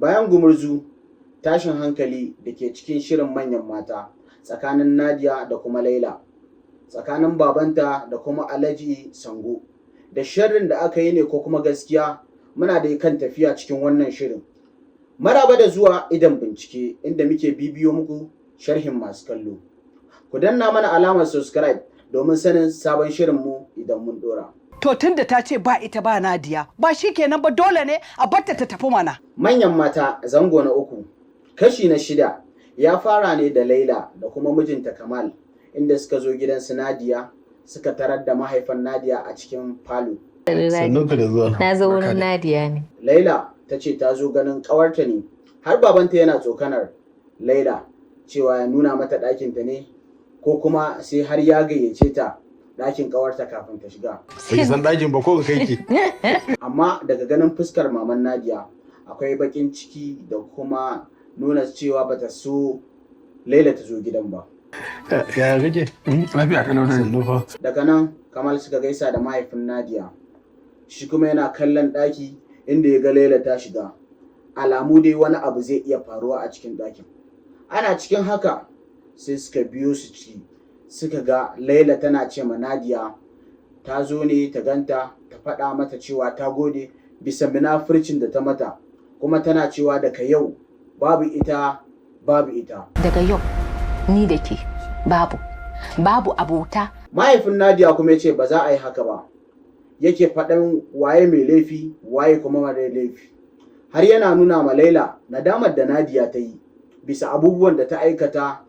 Bayan gumurzu, tashin hankali da ke cikin shirin manyan mata tsakanin Nadia da kuma Laila, tsakanin babanta da kuma Alhaji Sango, da sharrin da aka yi ne ko kuma gaskiya, muna da kan tafiya cikin wannan shirin. Maraba da zuwa Idon Bincike, inda muke bibiyo muku sharhin masu kallo. Ku danna mana alamar subscribe domin sanin sabon shirinmu idan mun dora. To tun da ta ce ba ita ba Nadia, ba shi kenan ba, dole ne a batta ta tafi mana. Manyan mata zango na 3, kashi na 6 ya fara ne da Laila da kuma mijinta Kamal, inda suka zo gidan su Nadia suka tarar da mahaifan Nadia a cikin falo. Sannunku da zuwa. Na zo wurin Nadia ne. Laila ta ce ta zo ganin ƙawarta ne, har babanta yana tsokanar Laila cewa ya nuna mata ɗakinta ne ko kuma sai har ya gayyace ta ɗakin ƙawarta kafin ta shiga. Bai san ɗakin ba ko ka kai ki. Amma daga ganin fuskar maman Nadia akwai baƙin ciki da kuma nuna cewa bata so Laila ta zo gidan ba. Ya kake? Lafiya kana da Daga nan Kamal suka gaisa da mahaifin Nadia. Shi kuma yana kallon ɗaki inda ya ga Laila ta shiga. Alamu dai wani abu zai iya faruwa a cikin ɗakin. Ana cikin haka sai suka biyo su ciki. Suka ga Laila tana ce ma Nadia ta zo ne ta ganta ta faɗa mata cewa ta gode bisa munafurcin da ta mata, kuma tana cewa daga yau babu ita babu ita. Daga yau ni da ke babu abota. Mahaifin Nadia kuma ya ce ba za a yi haka ba. Yake faɗan waye mai laifi waye kuma mara laifi. Har yana nuna ma Laila nadamar da Nadia ta yi bisa abubuwan da ta aikata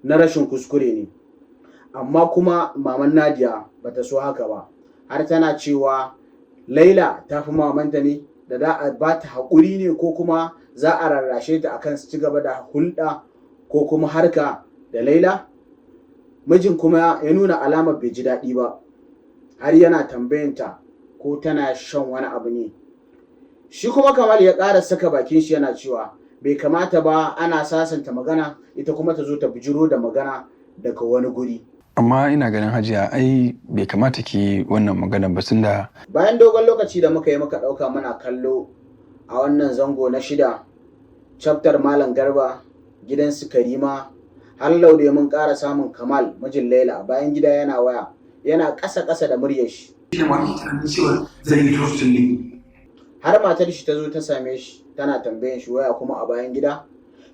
na rashin kuskure ne. Amma kuma maman Nadia bata so haka ba. Har tana cewa Laila ta fi mamanta ne, da za a ba ta haƙuri ne ko kuma za a rarrashe ta akan su ci gaba da hulɗa ko kuma harka da Laila. Mijin kuma ya nuna alamar bai ji daɗi ba, har yana tambayanta ko tana shan wani abu ne. Shi kuma Kamal ya ƙara saka bakin shi yana cewa bai kamata ba ana sasanta magana ita kuma ta zo ta bijiro da magana daga wani guri. Amma ina ganin Hajiya ai bai kamata ki wannan magana ba, tunda bayan dogon lokaci da muka yi muka ɗauka muna kallo a wannan zango na 6 chapter Malam Garba gidan su Karima, har laude mun ƙara samun Kamal mijin Laila a bayan gida yana waya, yana ƙasa da muryar shi. Har matar shi ta zo ta same shi tana tambayan shi waya kuma a bayan gida.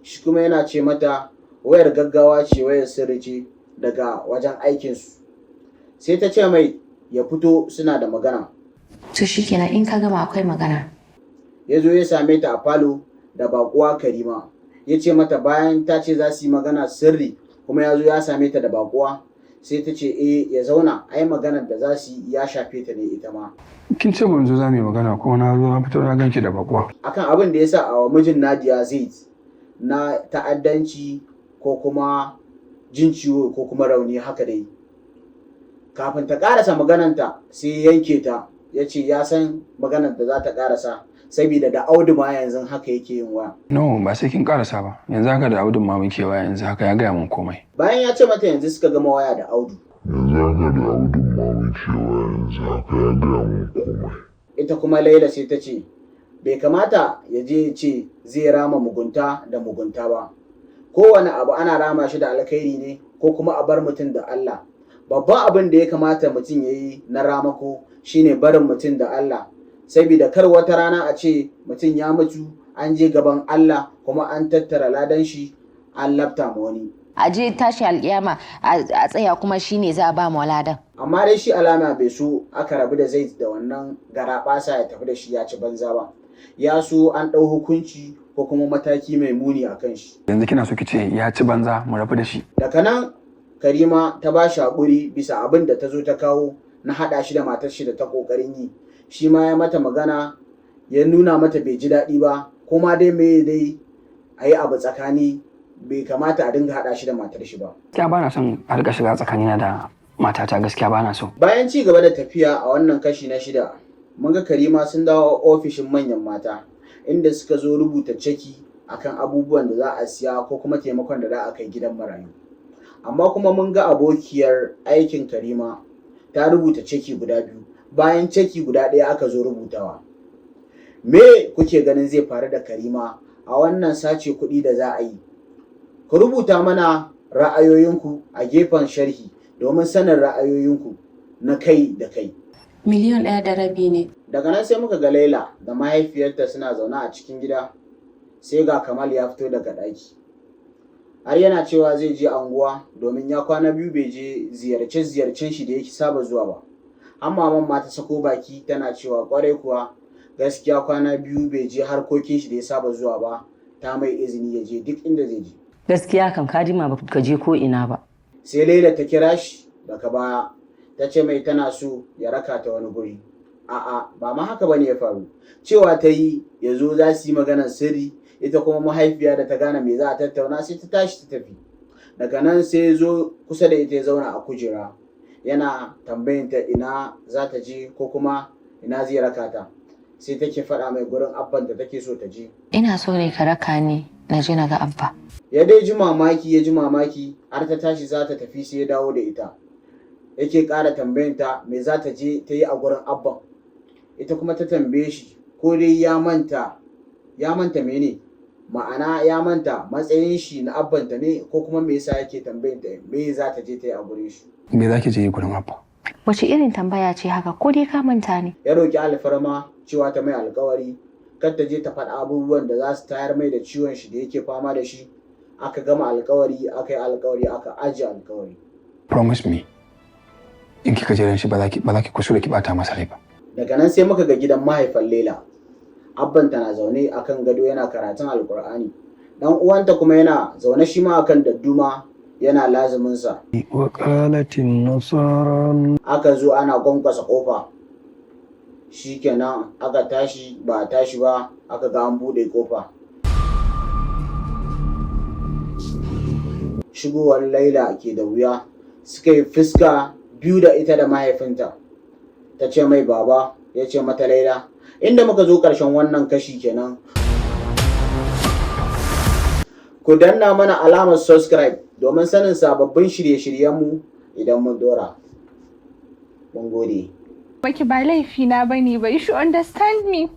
Shi kuma yana ce mata wayar gaggawa ce, wayar sirri ce daga wajen aikinsu. Sai ta ce mai ya fito suna da magana. To shikenan in ka gama akwai magana. Ya zo ya same ta a falo da baƙuwa Karima. Ya ce mata bayan ta ce za su yi magana sirri kuma ya zo ya same ta da baƙuwa, sai ta ce ya zauna, ai maganar da za su yi ya shafe ta ne ita ma. kin ce mun zo za mu yi magana ko na zo na fito na ganki da bakuwa. Akan abin da ya sa a mijin Nadia Zaid na ta'addanci ko kuma jin ciwo ko kuma rauni haka dai. Kafin ta karasa magananta sai yanke ta, ya ce ya san maganar da za ta karasa saboda da Audu ma yanzu haka yake yin waya. No, ba sai kin karasa ba, yanzu haka da Audu ma muke waya, yanzu haka ya gaya mun komai. Bayan ya ce mata yanzu suka gama waya da Audu. Yanzu haka da Audu ma muke waya, yanzu haka ya gaya mun komai. Ita kuma Laila sai ta ce bai kamata ya je ya ce zai rama mugunta da mugunta ba. Kowane abu ana rama shi da alkhairi ne ko kuma a bar mutum da Allah. Babban abin da ya kamata mutum ya yi na ramako shine barin mutum da Allah. Saboda kar wata rana a ce mutum ya mutu an je gaban Allah kuma an tattara ladan shi an lafta ma wani. A je tashi alƙiyama a tsaya kuma shine za a ba mu ladan. Amma dai shi alama bai so aka rabu da Zaid da wannan garaɓasa ya tafi da shi ya ci banza ba. Ya so an ɗau hukunci ko kuma mataki mai muni a kan shi. Yanzu kina so ki ce ya ci banza mu rabu da shi. Daga nan Karima ta ba shi haƙuri bisa abin da ta zo ta kawo na haɗa shi da matar shi da ta ƙoƙarin yi. Shi ma ya mata magana ya nuna mata bai ji daɗi ba, kuma dai me dai a yi abu tsakani, bai kamata a dinga haɗa shi da matar shi ba. Gaskiya ba na son a riƙa shiga tsakanina da matata, gaskiya ba na so. Bayan ci gaba da tafiya a wannan kashi na 6, mun ga Karima sun dawo ofishin manyan mata inda suka zo rubuta ceki akan abubuwan da za a siya ko kuma taimakon da za a kai gidan marayu. Amma kuma mun ga abokiyar aikin Karima ta rubuta ceki guda 2, bayan ceki guda 1 aka zo rubutawa. Me kuke ganin zai faru da Karima a wannan sace kuɗi da za a yi? Ku rubuta mana ra'ayoyinku a gefen sharhi domin sanin ra'ayoyinku na kai da kai. 1.5 miliyan ne. Daga nan sai muka ga Laila da mahaifiyarta suna zaune a cikin gida, sai ga Kamal ya fito daga ɗaki. Har yana cewa zai je anguwa domin ya kwana biyu bai je ziyarce-ziyarcen shi da yake saba zuwa ba. Har maman ma ta sako baki tana cewa kwarai kuwa gaskiya kwana biyu bai je harkokin shi da ya saba zuwa ba, ta mai izini ya je duk inda zai je. Gaskiya kam Kadima ba ka je ko ina ba. Sai Laila ta kira shi daga baya ta ce mai tana so ya raka ta wani guri. A'a ba ma haka bane ya faru. Cewa ta yi ya zo za su yi maganar sirri, ita kuma mahaifiya da ta gane me za a tattauna sai ta tashi ta tafi. Daga nan sai ya zo kusa da ita ya zauna a kujera yana tambayinta ina za ta je ko kuma ina zai raka ta. Sai take faɗa mai gurin abban da take so ta je. Ina so ne ka raka ni na je na ga abba. Ya dai ji mamaki har ta tashi za ta tafi sai ya dawo da ita. Yake ƙara tambayinta me za ta je ta yi a gurin abban. Ita kuma ta tambaye shi ko dai ya manta mene? Ma'ana ya manta matsayin shi na abbanta ne ko kuma me yasa yake tambayinta me za ta je ta yi a gurin shi. Me za ki je gurin abba? Wace irin tambaya ce haka ko dai ka manta ne? Ya roki alfarma cewa ta mai alƙawari kar ta je ta faɗa abubuwan da za su tayar mai da ciwon shi da yake fama da shi. Aka gama alƙawari, aka yi alƙawari, aka ajiye alƙawari. Promise me in kika jiran shi ba za ki kusura ki bata masa rai ba. Daga nan sai muka ga gidan mahaifan Laila. Abbanta na zaune akan gado yana karatun Alƙur'ani. Dan uwanta kuma yana zaune shi ma akan dadduma yana lazumin sa. Wa qalatin nasara. Aka zo ana kwankwasa kofa. Shikenan aka tashi ba tashi ba aka ga an bude kofa. Shigowar Laila ke da wuya, suka yi fuska biyu da ita da mahaifinta. Ta ce mai baba, ya ce mata Laila. Inda muka zo ƙarshen wannan kashi kenan. Ku danna mana alamar subscribe domin sanin sababbin shirye-shiryenmu idan mun dora. Mun gode. Baki ba laifina bane ba, you should understand me.